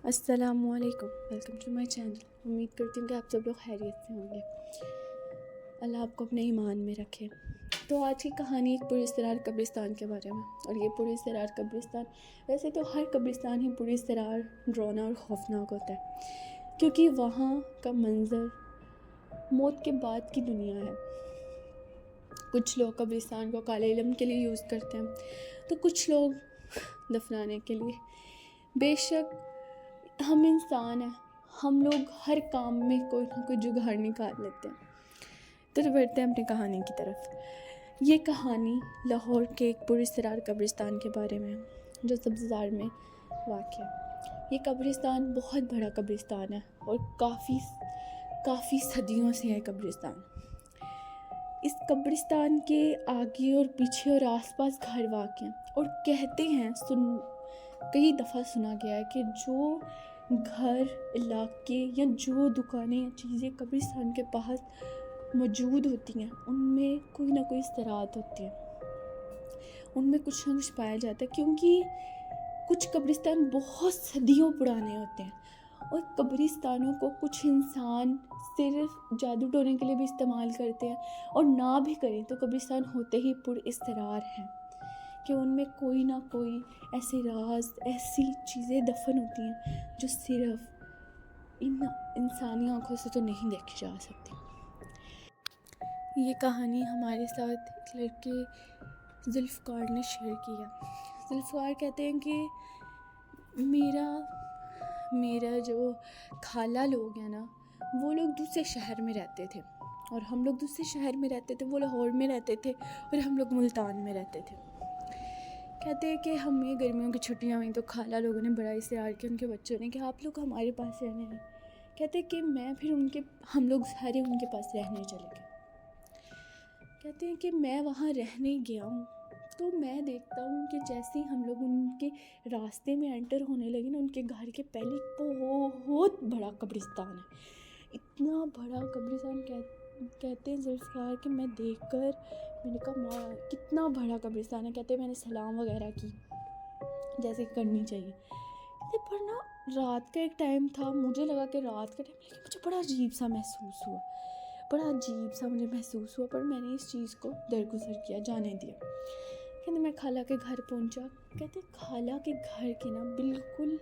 अस्सलामुअलैकुम, welcome to my channel. उम्मीद करती हूँ कि आप सब लोग खैरियत से होंगे। अल्लाह आपको अपने ईमान में रखे। तो आज की कहानी एक पुरस्रार कब्रिस्तान के बारे में। और ये पुरस्रार कब्रिस्तान, वैसे तो हर कब्रिस्तान ही पुरस्रार, डरावना और खौफनाक होता है, क्योंकि वहाँ का मंज़र मौत के बाद की दुनिया है। कुछ लोग कब्रिस्तान को काले इल्म के लिए यूज़ करते हैं, तो कुछ लोग दफनाने के लिए। बेशक हम इंसान हैं, हम लोग हर काम में कोई ना कोई जुगाड़ निकाल लेते हैं। तो बढ़ते हैं अपनी कहानी की तरफ। ये कहानी लाहौर के एक पुरस्रार कब्रिस्तान के बारे में है, जो सब्ज़ार में वाक़ है। ये कब्रिस्तान बहुत बड़ा कब्रिस्तान है और काफ़ी सदियों से है कब्रिस्तान। इस कब्रिस्तान के आगे और पीछे और आसपास घर वाक़ हैं, और कहते हैं कई दफ़ा सुना गया है कि जो घर, इलाके या जो दुकानें या चीज़ें कब्रिस्तान के पास मौजूद होती हैं, उनमें कोई ना कोई इसरात होती है, उनमें कुछ ना कुछ पाया जाता है। क्योंकि कुछ कब्रिस्तान बहुत सदियों पुराने होते हैं, और कब्रिस्तानों को कुछ इंसान सिर्फ जादू टोने के लिए भी इस्तेमाल करते हैं, और ना भी करें तो कब्रिस्तान होते ही पुरअसरार हैं कि उनमें कोई ना कोई ऐसे राज, ऐसी चीज़ें दफन होती हैं जो सिर्फ इन इंसानी आँखों से तो नहीं देखी जा सकती। ये कहानी हमारे साथ एक लड़के जुल्फ़कार ने शेयर की है। जुल्फ़कार कहते हैं कि मेरा जो खाला लोग हैं ना, वो लोग दूसरे शहर में रहते थे, और हम लोग दूसरे शहर में रहते थे। वो लाहौर में रहते थे और हम लोग मुल्तान में रहते थे। कहते हैं कि हमें गर्मियों की छुट्टियां हुई तो खाला लोगों ने बड़ा इसरार किया, उनके बच्चों ने, कि आप लोग हमारे पास रहने आए। कहते हैं कि हम लोग सारे उनके पास रहने चले गए। कहते हैं कि मैं वहाँ रहने गया हूँ तो मैं देखता हूँ कि जैसे ही हम लोग उनके रास्ते में एंटर होने लगे ना, उनके घर के पहले बहुत बड़ा कब्रिस्तान है। इतना बड़ा कब्रिस्तान कहते हैं जुल्फ़कार कि मैं देखकर मैंने कहा माँ कितना बड़ा कब्रिस्तान है। कहते हैं मैंने सलाम वगैरह की जैसे करनी चाहिए। कहते पर ना रात का एक टाइम था, मुझे लगा कि रात का टाइम, लेकिन मुझे बड़ा अजीब सा मुझे महसूस हुआ, पर मैंने इस चीज़ को दरगुजर किया, जाने दिया। कहते मैं खाला के घर पहुंचा। कहते खाला के घर के ना बिल्कुल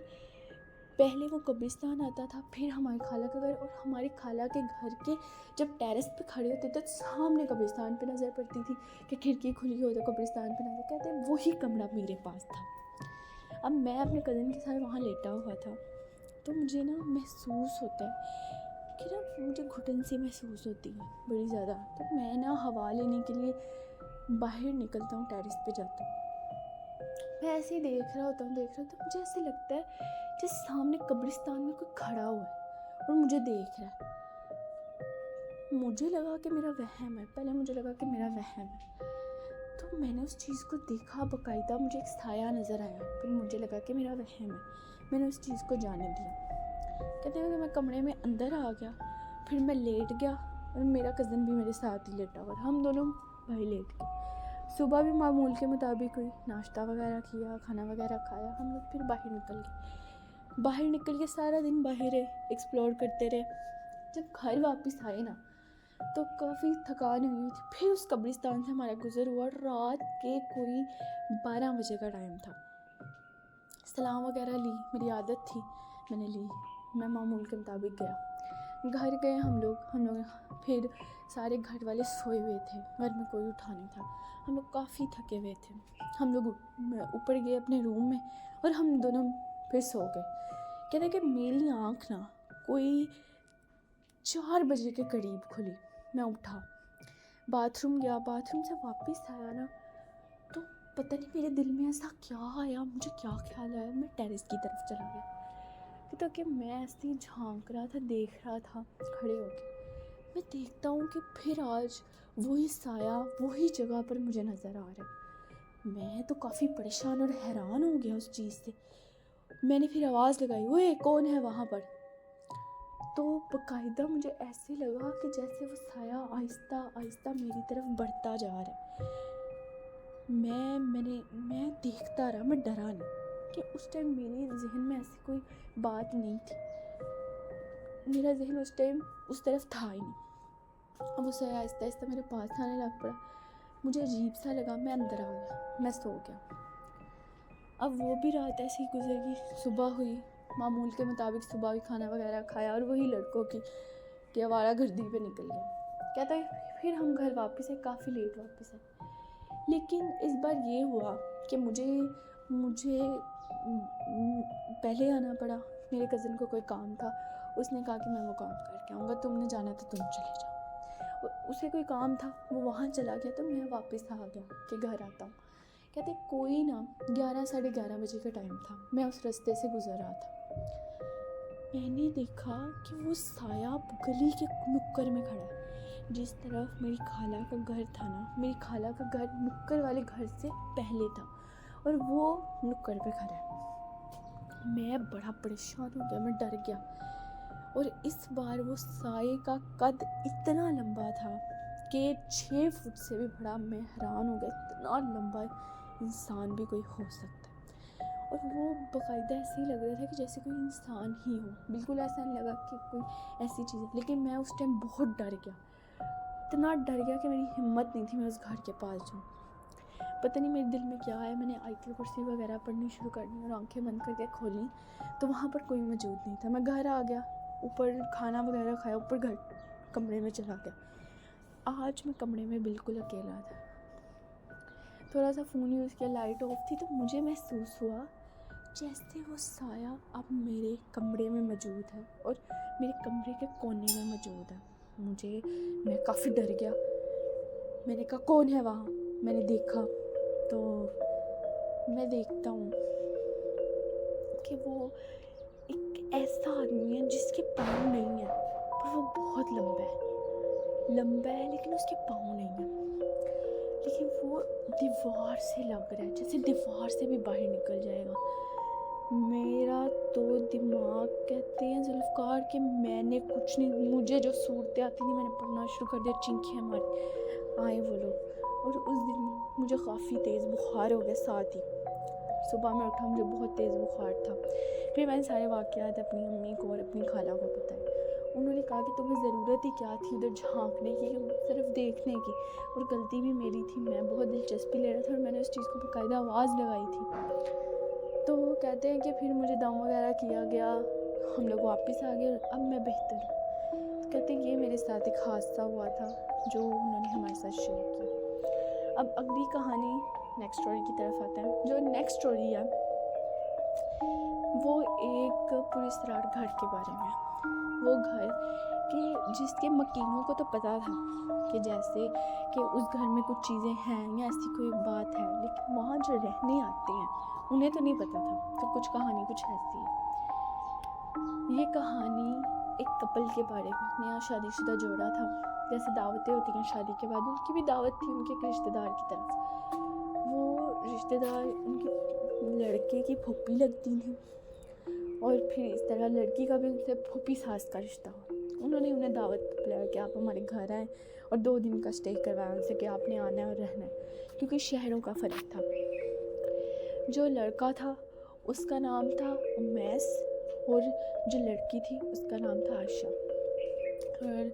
पहले वो कब्रिस्तान आता था, फिर हमारे खाला का घर, और हमारे खाला के घर के जब टेरेस पे खड़े होते तो सामने कब्रिस्तान पे नज़र पड़ती थी कि खिड़की खुली हो तो कब्रिस्तान पे नज़र। कहते वही कमरा मेरे पास था। अब मैं अपने कज़न के साथ वहाँ लेटा हुआ था, तो मुझे ना महसूस होता है कि ना मुझे घुटन सी महसूस होती है बड़ी ज़्यादा। तो मैं ना हवा लेने के लिए बाहर निकलता हूँ, टेरेस पे जाता हूँ। मैं ऐसे ही देख रहा होता हूँ, मुझे ऐसे लगता है जैसे सामने कब्रिस्तान में कोई खड़ा हुआ है और मुझे देख रहा है। मुझे लगा कि मेरा वहम है, तो मैंने उस चीज़ को देखा बाकायदा। मुझे एक साया नज़र आया, फिर मुझे लगा कि मेरा वहम है, मैंने उस चीज़ को जाने दिया। कहते हैं कि मैं कमरे में अंदर आ गया, फिर मैं लेट गया, और मेरा कज़न भी मेरे साथ ही लेटा हुआ, हम दोनों भाई लेट गए। सुबह भी मामूल के मुताबिक हुई, नाश्ता वगैरह किया, खाना वगैरह खाया, हम लोग फिर बाहर निकल के सारा दिन बाहर एक्सप्लोर करते रहे। जब घर वापस आए ना तो काफ़ी थकान हुई थी। फिर उस कब्रिस्तान से हमारा गुजर हुआ, रात के कोई 12 बजे का टाइम था। सलाम वगैरह ली, मेरी आदत थी, मैंने ली। मैं मामूल के मुताबिक गया, घर गए हम लोग फिर सारे घर वाले सोए हुए थे, घर में कोई उठा नहीं था। हम लोग काफ़ी थके हुए थे। हम लोग ऊपर गए अपने रूम में, और हम दोनों फिर सो गए। कहते कि मेरी आँख ना कोई 4 बजे के करीब खुली। मैं उठा, बाथरूम गया, बाथरूम से वापस आया ना तो पता नहीं मेरे दिल में ऐसा क्या आया, मुझे क्या ख्याल आया, मैं टेरेस की तरफ चला गया। तो कि मैं ऐसे ही झांक रहा था, देख रहा था खड़े होके। मैं देखता हूँ कि फिर आज वही साया वही जगह पर मुझे नज़र आ रहा है। मैं तो काफ़ी परेशान और हैरान हो गया उस चीज़ से। मैंने फिर आवाज़ लगाई, ओए कौन है वहाँ पर? तो बाकायदा मुझे ऐसे लगा कि जैसे वो साया आहिस्ता आहिस्ता मेरी तरफ बढ़ता जा रहा है। मैं देखता रहा, मैं डरा नहीं। कि उस टाइम मेरे जहन में ऐसी कोई बात नहीं थी, मेरा जहन उस टाइम उस तरफ था ही नहीं। अब उसे आहिस्ता आहिस्ता मेरे पास आने लग पड़ा, मुझे अजीब सा लगा, मैं अंदर आ गया, मैं सो गया। अब वो भी रात ऐसे ही गुजर गई, सुबह हुई, मामूल के मुताबिक सुबह भी खाना वगैरह खाया और वही लड़कों की आवारागर्दी पे निकल गया। कहता है फिर हम घर वापस आए, काफ़ी लेट वापस आए, लेकिन इस बार ये हुआ कि मुझे पहले आना पड़ा। मेरे कज़न को कोई काम था, उसने कहा कि मैं वो काम करके आऊँगा, तुमने जाना तो तुम चले जाओ। उसे कोई काम था, वो वहाँ चला गया, तो मैं वापस आ गया कि घर आता हूँ। कहते कोई ना 11 साढ़े 11 बजे का टाइम था, मैं उस रास्ते से गुजर रहा था, मैंने देखा कि वो साया गली के नुक्कड़ में खड़ा है। जिस तरफ मेरी खाला का घर था ना, मेरी खाला का घर नुक्कड़ वाले घर से पहले था और वो नुक्कड़ पे खड़ा है। मैं बड़ा परेशान हो गया, मैं डर गया। और इस बार वो साये का कद इतना लंबा था कि 6 फुट से भी बड़ा। मैं हैरान हो गया, इतना लंबा इंसान भी कोई हो सकता है। और वो बाकायदा ऐसे ही लग रहा था कि जैसे कोई इंसान ही हो, बिल्कुल ऐसा नहीं लगा कि कोई ऐसी चीज़ है। लेकिन मैं उस टाइम बहुत डर गया, इतना डर गया कि मेरी हिम्मत नहीं थी मैं उस घर के पास जाऊँ। पता नहीं मेरे दिल में क्या है, मैंने आयतुल कुर्सी वगैरह पढ़नी शुरू कर दी और आंखें बंद करके खोली तो वहाँ पर कोई मौजूद नहीं था। मैं घर आ गया, ऊपर खाना वगैरह खाया, ऊपर घर कमरे में चला गया। आज मैं कमरे में बिल्कुल अकेला था, थोड़ा सा फ़ोन यूज़ किया, लाइट ऑफ थी, तो मुझे महसूस हुआ जैसे वो साया अब मेरे कमरे में मौजूद है और मेरे कमरे के कोने में मौजूद है। मैं काफ़ी डर गया, मैंने कहा कौन है वहाँ। मैंने देखा तो मैं देखता हूँ कि वो एक ऐसा आदमी है जिसके पाँव नहीं है, पर वो बहुत लंबा है लेकिन उसके पाँव नहीं है। लेकिन वो दीवार से लग रहा है, जैसे दीवार से भी बाहर निकल जाएगा। मेरा तो दिमाग, कहते हैं जुल्फ़कार, कि मैंने कुछ नहीं, मुझे जो सूरतें आती थी मैंने पढ़ना शुरू कर दिया, चिंकियाँ मारी, आए वो लोग। और उस दिन मुझे काफ़ी तेज़ बुखार हो गया, साथ ही सुबह में उठा, मुझे बहुत तेज़ बुखार था। फिर मैंने सारे वाक़यात अपनी अम्मी को और अपनी खाला को बताए। उन्होंने कहा कि तुम्हें ज़रूरत ही क्या थी उधर झांकने की, सिर्फ देखने की, और गलती भी मेरी थी, मैं बहुत दिलचस्पी ले रहा था और मैंने उस चीज़ को बाकायदा आवाज़ लगाई थी। तो कहते हैं कि फिर मुझे दम वगैरह किया गया, हम लोग वापस आ गए और अब मैं बेहतर हूँ। तो कहते हैं ये मेरे साथ एक हादसा हुआ था जो उन्होंने हमारे साथ शेयर किया। अब अगली कहानी नेक्स्ट स्टोरी की तरफ आते हैं। जो नेक्स्ट स्टोरी है वो एक पुलिसरार घर के बारे में। वो घर कि जिसके मकीनों को तो पता था कि जैसे कि उस घर में कुछ चीज़ें हैं या ऐसी कोई बात है, लेकिन वहाँ जो रहने आते हैं उन्हें तो नहीं पता था। तो कुछ कहानी कुछ ऐसी है। ये कहानी एक कपल के बारे में, नया शादीशुदा जोड़ा था। जैसे दावतें होती हैं शादी के बाद, उनकी भी दावत थी उनके एक रिश्तेदार की तरफ। वो रिश्तेदार उनकी लड़के की फूफी लगती थी और फिर इस तरह लड़की का भी उनसे फूफी सास का रिश्ता हो। उन्होंने उन्हें दावत बुलाया कि आप हमारे घर आएँ और 2 दिन का स्टे करवाया उनसे कि आपने आना है और रहना है, क्योंकि शहरों का फ़र्क था। जो लड़का था उसका नाम था उमैस और जो लड़की थी उसका नाम था आयशा। और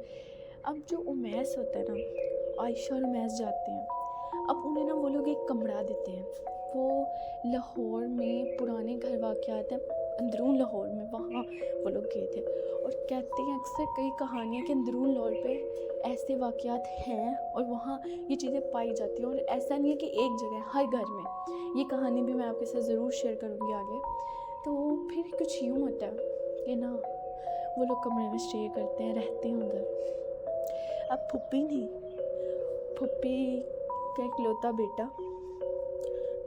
अब जो उमैस होता है ना, आयशा और उमैस जाते हैं, अब उन्हें ना वो लोग एक कमरा देते हैं। वो लाहौर में पुराने घर वाक़यात हैं, अंदरून लाहौर में, वहाँ वो लोग गए थे। और कहते हैं अक्सर कई कहानियाँ कि अंदरून लाहौर पे ऐसे वाक़यात हैं और वहाँ ये चीज़ें पाई जाती हैं। और ऐसा नहीं है कि एक जगह, हर घर में। ये कहानी भी मैं आपके साथ ज़रूर शेयर करूँगी आगे। तो फिर कुछ यूँ होता है कि ना वो लोग कमरे में स्टे करते हैं, रहते हैं उधर। अब फूफी नहीं, फूफी का इकलौता बेटा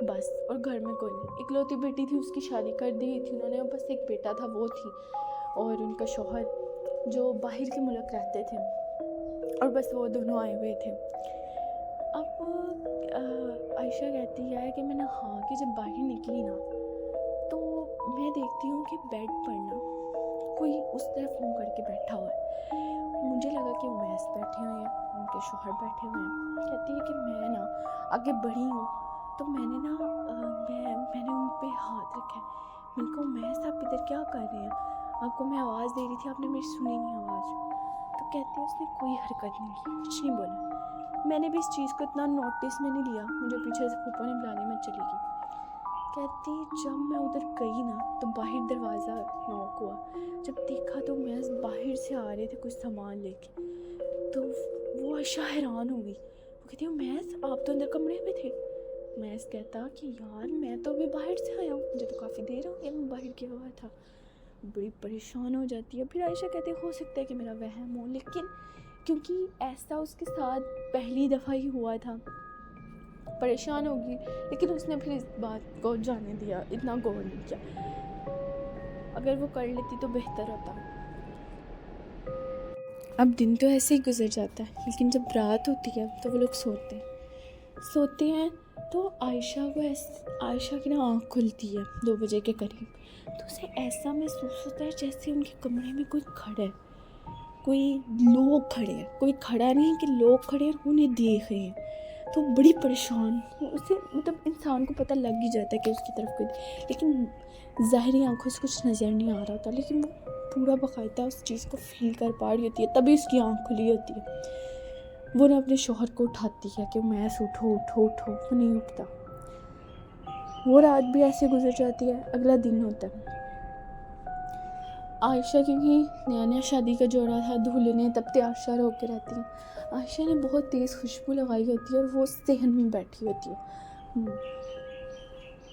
बस, और घर में कोई नहीं। इकलौती बेटी थी, उसकी शादी कर दी थी उन्होंने, बस एक बेटा था वो थी, और उनका शौहर जो बाहर के मुल्क रहते थे, और बस वो दोनों आए हुए थे। अब आयशा कहती है कि मैं नहा के जब बाहर निकली ना तो मैं देखती हूँ कि बेड पर ना कोई उस तरफ मुँह करके बैठा हुआ है। मुझे लगा कि उमैस बैठे हुए हैं, उनके शौहर बैठे हुए हैं। कहती है कि मैं ना आगे बढ़ी हूँ तो मैंने उन पे हाथ रखा है, मैंने कहा मैं आप इधर क्या कर रहे हैं, आपको मैं आवाज़ दे रही थी, आपने मेरी सुनी नहीं आवाज़। तो कहती है उसने कोई हरकत नहीं की, कुछ नहीं बोला। मैंने भी इस चीज़ को इतना नोटिस में नहीं लिया, मुझे पीछे से फूफा ने बुलाने में चली गई। कहती जब मैं उधर गई ना तो बाहर दरवाज़ा नॉक हुआ, जब देखा तो मैं बाहर से आ रहे थे कुछ सामान लेके। तो वो आयशा हैरान हो गई, वो कहती है मैस आप तो अंदर कमरे में थे। मैस कहता कि यार मैं तो अभी बाहर से आया हूँ, मुझे तो काफ़ी देर हो गया मैं बाहर गया हुआ था। बड़ी परेशान हो जाती है। फिर आयशा कहती हो सकता है कि मेरा वहम हो, लेकिन क्योंकि ऐसा उसके साथ पहली दफ़ा ही हुआ था, परेशान होगी, लेकिन उसने फिर इस बात को जाने दिया, इतना गौर नहीं किया। अगर वो कर लेती तो बेहतर होता। अब दिन तो ऐसे ही गुजर जाता है, लेकिन जब रात होती है तो वो लोग सोते हैं तो आयशा की ना आँख खुलती है 2 बजे के करीब। तो उसे ऐसा महसूस होता है जैसे उनके कमरे में कोई खड़ा है, कोई लोग खड़े हैं, कोई खड़ा नहीं है कि लोग खड़े हैं और उन्हें देख रहे हैं। तो बड़ी परेशान, उसे मतलब इंसान को पता लग ही जाता है कि उसकी तरफ कोई, लेकिन ज़ाहिरी आंखों से कुछ नज़र नहीं आ रहा होता, लेकिन वो पूरा बाकायदा उस चीज़ को फील कर पा रही होती है, तभी उसकी आँख खुली होती है। वो ना अपने शौहर को उठाती है कि मैस उठो, वो नहीं उठता। वो रात भी ऐसे गुजर जाती है। अगला दिन होता है। आयशा क्योंकि नया शादी का जोड़ा था, दूल्हे तब तैयार श्यार होकर रहती है। आयशा ने बहुत तेज़ खुशबू लगाई होती है और वो सहन में बैठी होती है।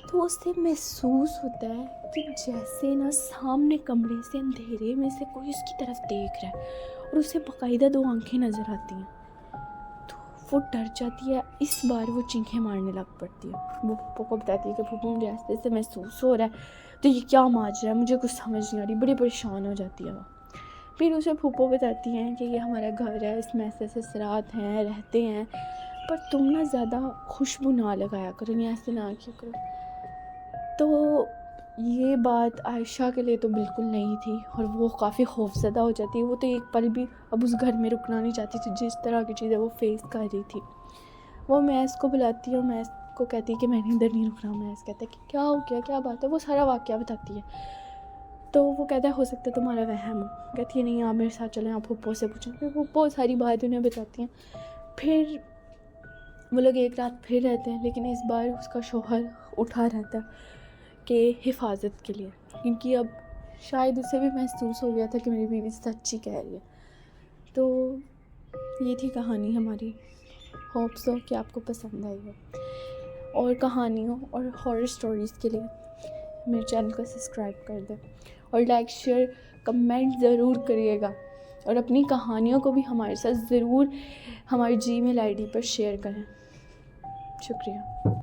तो उससे महसूस होता है कि जैसे ना सामने कमरे से अंधेरे में से कोई उसकी तरफ देख रहा है और उसे बाकायदा 2 आंखें नज़र आती हैं। तो वो डर जाती है। इस बार वो चीखें मारने लग पड़ती है। वो पप्पो को बताती है कि पप्पो मुझे ऐसे महसूस हो रहा है, तो ये क्या माजरा है, मुझे कुछ समझ नहीं आ रही। बड़ी परेशान हो जाती है वो। फिर उसे फूफो बताती हैं कि ये हमारा घर है, इसमें ऐसे असरात हैं, रहते हैं, पर तुम ना ज़्यादा खुशबू ना लगाया करो या ऐसे ना किया करो। तो ये बात आयशा के लिए तो बिल्कुल नहीं थी और वो काफ़ी खौफज़दा हो जाती है। वो तो एक पल भी अब उस घर में रुकना नहीं चाहती थी, जिस तरह की चीज़ें वो फेस कर रही थी। वो मैस को बुलाती है और मैस को कहती है कि मैंने इधर नहीं रुकना। मैस कहता है कि क्या हो गया, क्या बात है। वो सारा वाक़या बताती है। तो वो कहता है हो सकता है तुम्हारा वहम हो। कहती है नहीं आप मेरे साथ चलें, आप फूफो से पूछें। फिर फूफो सारी बात उन्हें बताती हैं। फिर वो लोग एक रात फिर रहते हैं, लेकिन इस बार उसका शौहर उठा रहता है कि हिफाजत के लिए, क्योंकि अब शायद उसे भी महसूस हो गया था कि मेरी बीवी सच्ची कह रही है। तो ये थी कहानी हमारी। होप सो कि आपको पसंद आई हो। और कहानियों और हॉरर स्टोरीज़ के लिए मेरे चैनल को सब्सक्राइब कर दें और लाइक शेयर कमेंट ज़रूर करिएगा, और अपनी कहानियों को भी हमारे साथ ज़रूर हमारी Gmail ID पर शेयर करें। शुक्रिया।